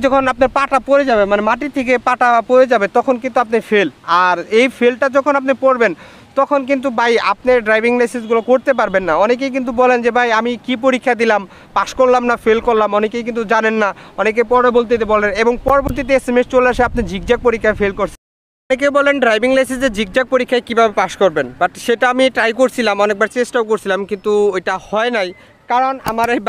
যখন আপনার পাটা পড়ে যাবে মানে মাটি থেকে পাটা পড়ে যাবে তখন কিন্তু আপনি ফেল। আর এই ফেলটা যখন আপনি পড়বেন তখন কিন্তু ভাই আপনি ড্রাইভিং লাইসেন্সগুলো করতে পারবেন না। অনেকেই কিন্তু বলেন যে ভাই আমি কি পরীক্ষা দিলাম, পাস করলাম না ফেল করলাম, অনেকেই কিন্তু জানেন না, অনেকে পরবর্তীতে বলেন এবং পরবর্তীতে এসএমএস চলে আসে আপনি জিগজ্যাগ পরীক্ষায় ফেল করছেন। অনেকে বলেন ড্রাইভিং লাইসেন্সে জিগজ্যাগ পরীক্ষায় কীভাবে পাস করবেন, বাট সেটা আমি ট্রাই করছিলাম, অনেকবার চেষ্টাও করছিলাম কিন্তু ওইটা হয় নাই। কারণ আমার এই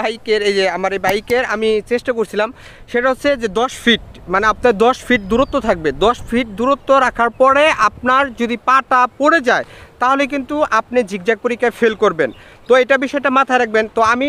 বাইকের আমি চেষ্টা করছিলাম, সেটা হচ্ছে যে 10 ফিট মানে আপনার 10 ফিট দূরত্ব থাকবে। 10 ফিট দূরত্ব রাখার পরে আপনার যদি পাটা পড়ে যায় তাহলে কিন্তু আপনি জিগজ্যাগ পরীক্ষায় ফেল করবেন। তো এটা বিষয়টা মাথায় রাখবেন। তো আমি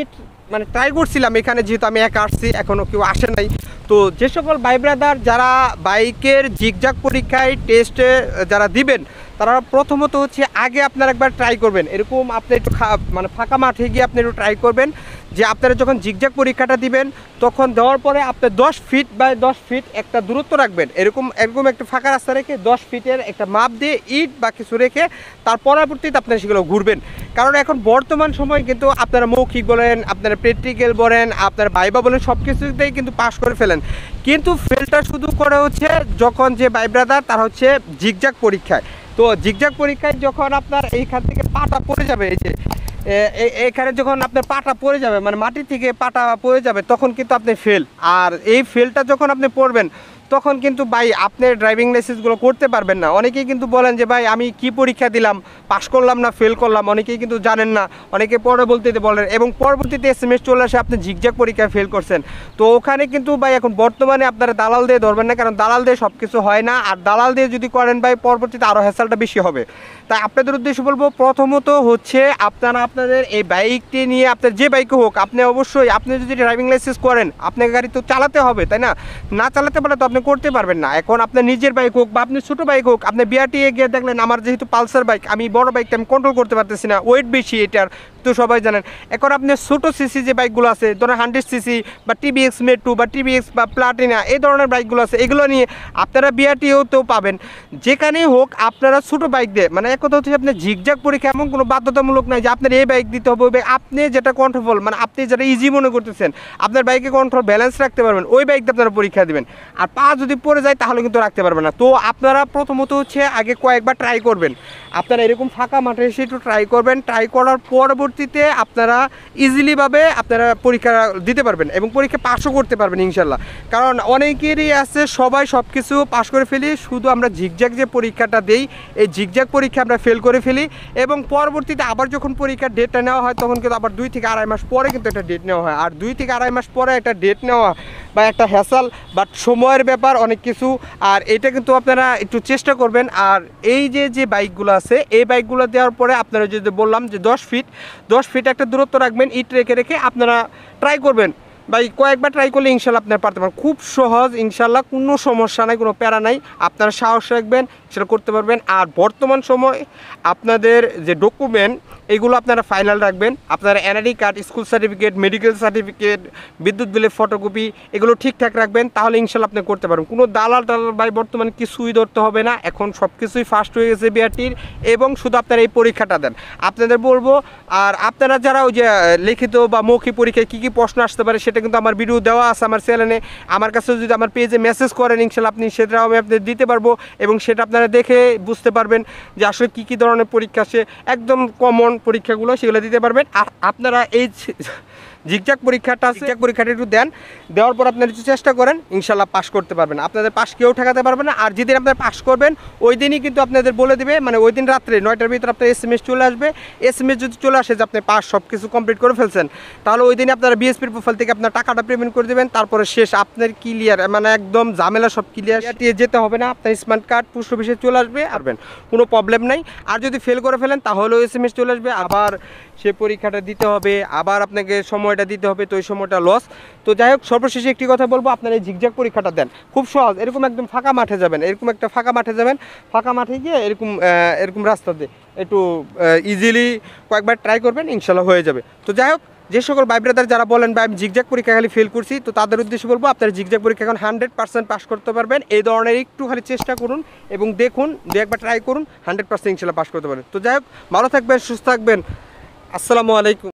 মানে ট্রাই করছিলাম এখানে, যেহেতু আমি একা আসছি, এখনও কেউ আসে নাই। তো যে সকল ভাই ব্রাদার যারা বাইকের জিগজ্যাগ পরীক্ষায় টেস্টে যারা দিবেন তারা প্রথমত হচ্ছে আগে আপনারা একবার ট্রাই করবেন, এরকম আপনি একটু মানে ফাঁকা মাঠে গিয়ে আপনি একটু ট্রাই করবেন যে আপনারা যখন জিগজ্যাগ পরীক্ষাটা দিবেন তখন দেওয়ার পরে আপনি 10 ফিট বাই 10 ফিট একটা দূরত্ব রাখবেন, এরকম একটা ফাঁকা রাস্তা রেখে 10 ফিটের একটা মাপ দিয়ে ইট বা কিছু রেখে তার পরবর্তীতে আপনারা সেগুলো ঘুরবেন। কারণ এখন বর্তমান সময় কিন্তু আপনারা মৌখিক বলেন, আপনারা প্র্যাকটিক্যাল বলেন, আপনারা ভাইবা বলেন, সব কিছুতেই কিন্তু পাস করে ফেলেন, কিন্তু ফেলটা শুধু করে হচ্ছে যখন যে ভাই ব্রাদার তার হচ্ছে জিগজ্যাগ পরীক্ষায়। তো জিগজ্যাগ পরীক্ষায় যখন আপনার এইখান থেকে পাটা পড়ে যাবে, এই যে এখানে যখন আপনার পাটা পড়ে যাবে মানে মাটি থেকে পাটা পড়ে যাবে তখন কিন্তু আপনি ফেল। আর এই ফেলটা যখন আপনি পড়বেন তখন কিন্তু ভাই আপনি ড্রাইভিং লাইসেন্সগুলো করতে পারবেন না। অনেকেই কিন্তু বলেন যে ভাই আমি কি পরীক্ষা দিলাম, পাস করলাম না ফেল করলাম, অনেকেই কিন্তু জানেন না, অনেকে পরবর্তীতে বলেন এবং পরবর্তীতে এসএমএস চলে আসে আপনি জিগজ্যাগ পরীক্ষায় ফেল করছেন। তো ওখানে কিন্তু ভাই এখন বর্তমানে আপনারা দালাল দিয়ে ধরবেন না, কারণ দালাল দিয়ে সব কিছু হয় না। আর দালাল দিয়ে যদি করেন ভাই পরবর্তীতে আরও হ্যাসেলটা বেশি হবে। তাই আপনাদের উদ্দেশ্যে বলবো, প্রথমত হচ্ছে আপনারা আপনাদের এই বাইকটি নিয়ে আপনার যে বাইকে হোক আপনি অবশ্যই আপনি যদি ড্রাইভিং লাইসেন্স করেন আপনাকে গাড়ি তো চালাতে হবে, তাই না? না চালাতে পারলে তো আপনি করতে পারবেন না। এখন আপনার নিজের বাইক হোক বা আপনি ছোটো বাইক হোক, আপনি বিআরটিএ গিয়ে দেখলেন আমার যেহেতু পালসার বাইক, আমি বড় বাইকটা আমি কন্ট্রোল করতে পারতেছি না, ওয়েট বেশি এটার, তো সবাই জানেন। এখন আপনি ছোটো সিসি যে বাইকগুলো আছে ধরেন 100 সিসি বা টিভিএক্স মেট্রো বা টিভিএক্স বা প্লাটিনা এই ধরনের বাইকগুলো আছে, এগুলো নিয়ে আপনারা বিআরটিএতেও পাবেন, যেখানেই হোক আপনারা ছোটো বাইক দিয়ে মানে এক কথা হচ্ছে আপনার জিগজ্যাগ পরীক্ষা এমন কোনো বাধ্যতামূলক নাই যে আপনার এই বাইক দিতে হবে, ওই বাইক আপনি যেটা কন্ট্রোল মানে আপনি যেটা ইজি মনে করতেছেন আপনার বাইকে কন্ট্রোল ব্যালেন্স রাখতে পারবেন ওই বাইক দিয়ে আপনারা পরীক্ষা দেবেন। আর পা যদি পড়ে যায় তাহলে কিন্তু রাখতে পারবেন না। তো আপনারা প্রথমত হচ্ছে আগে কয়েকবার ট্রাই করবেন, আপনারা এরকম ফাঁকা মাঠে এসে একটু ট্রাই করবেন, ট্রাই করার পরবর্তীতে আপনারা ইজিলিভাবে আপনারা পরীক্ষা দিতে পারবেন এবং পরীক্ষা পাসও করতে পারবেন ইনশাল্লাহ। কারণ অনেকেরই আছে সবাই সব কিছু পাস করে ফেলি, শুধু আমরা জিগজ্যাগ যে পরীক্ষাটা দেই এই জিগজ্যাগ পরীক্ষা আমরা ফেল করে ফেলি এবং পরবর্তীতে আবার যখন পরীক্ষার ডেটটা নেওয়া হয় তখন কিন্তু আবার 2 থেকে আড়াই মাস পরে কিন্তু একটা ডেট নেওয়া হয়। আর 2 থেকে আড়াই মাস পরে একটা ডেট নেওয়া বা একটা হ্যাসাল বাট সময়ের ব্যাপার অনেক কিছু। আর এটা কিন্তু আপনারা একটু চেষ্টা করবেন। আর এই যে বাইকগুলো আছে এই বাইকগুলো দেওয়ার পরে আপনারা যদি বললাম যে 10 ফিট একটা দূরত্ব রাখবেন, ইট রেখে আপনারা ট্রাই করবেন ভাই, কয়েকবার ট্রাই করলে ইনশাল্লাহ আপনারা পারতে পারেন। খুব সহজ ইনশাল্লাহ, কোনো সমস্যা নাই, কোনো প্যারা নাই, আপনারা সাহস রাখবেন সেটা করতে পারবেন। আর বর্তমান সময় আপনাদের যে ডকুমেন্ট এগুলো আপনারা ফাইনাল রাখবেন, আপনারা NID card, school certificate, medical certificate, বিদ্যুৎ বিলের ফটোকপি এগুলো ঠিকঠাক রাখবেন, তাহলে ইনশাল্লাহ আপনি করতে পারবেন। কোনো দালাল ভাই বর্তমানে কিছুই ধরতে হবে না, এখন সব কিছুই ফাস্ট হয়ে গেছে বিআরটির, এবং শুধু আপনারা এই পরীক্ষাটা দেন। আপনাদের বলবো আর আপনারা যারা ওই যে লিখিত বা মৌখিক পরীক্ষায় কী কী প্রশ্ন আসতে পারে সেটা কিন্তু আমার ভিডিও দেওয়া আছে আমার চ্যানেলে, আমার কাছে যদি আমার পেজে মেসেজ করেন ইনশাল্লাহ সেটাও আমি আপনাদের দিতে পারবো এবং সেটা আপনারা দেখে বুঝতে পারবেন যে আসলে কী কী ধরনের পরীক্ষা আছে, একদম কমন পরীক্ষাগুলো সেগুলো দিতে পারবেন। আর আপনারা এই জিগজ্যাগ পরীক্ষাটা একটু দেওয়ার পর আপনারা একটু চেষ্টা করেন, ইনশাল্লাহ পাস করতে পারবেন। আপনাদের পাস কেউ ঠেকাতে পারবে না। আর যেদিন আপনারা পাস করবেন ওই দিনই কিন্তু আপনাদের বলে দেবে, মানে ওই দিন রাত্রে 9টার ভিতরে আপনার এসএমএস চলে আসবে। এসএমএস যদি চলে আসে যে আপনি পাস সব কিছু কমপ্লিট করে ফেলছেন, তাহলে ওই দিনই আপনারা বিএসপির প্রোফাইল থেকে আপনার টাকাটা পেমেন্ট করে দেবেন, তারপরে শেষ, আপনার ক্লিয়ার, মানে একদম ঝামেলা সব ক্লিয়ার, যেতে হবে না, আপনার স্মার্ট কার্ড পোস্ট অফিসে চলে আসবে, আসবেন, কোনো প্রবলেম নাই। আর যদি ফেল করে ফেলেন তাহলেও এসএমএস চলে আসবে, আবার সে পরীক্ষাটা দিতে হবে, আবার আপনাকে সময়টা দিতে হবে, তো ওই সময়টা লস। তো যাই হোক, সর্বশেষে একটি কথা বলবো, আপনারা এই জিগজ্যাগ পরীক্ষাটা দেন, খুব সহজ। এরকম একদম ফাঁকা মাঠে যাবেন, এরকম একটা ফাঁকা মাঠে যাবেন, ফাঁকা মাঠে গিয়ে এরকম রাস্তা দিয়ে একটু ইজিলি কয়েকবার ট্রাই করবেন, ইনশাল্লাহ হয়ে যাবে। তো যাই হোক, যে সকল ভাই ব্রাদার যারা বলেন ভাই আমি জিগজ্যাগ পরীক্ষা খালি ফেল করছি, তো তাদের উদ্দেশ্যে বলবো আপনারা জিগজ্যাগ পরীক্ষা এখন 100% পাস করতে পারবেন। এই ধরনের একটু খালি চেষ্টা করুন এবং দেখুন, একবার ট্রাই করুন, 100% ইনশাল্লাহ পাস করতে পারবেন। তো যাই হোক, ভালো থাকবেন, সুস্থ থাকবেন, আসসালামু আলাইকুম।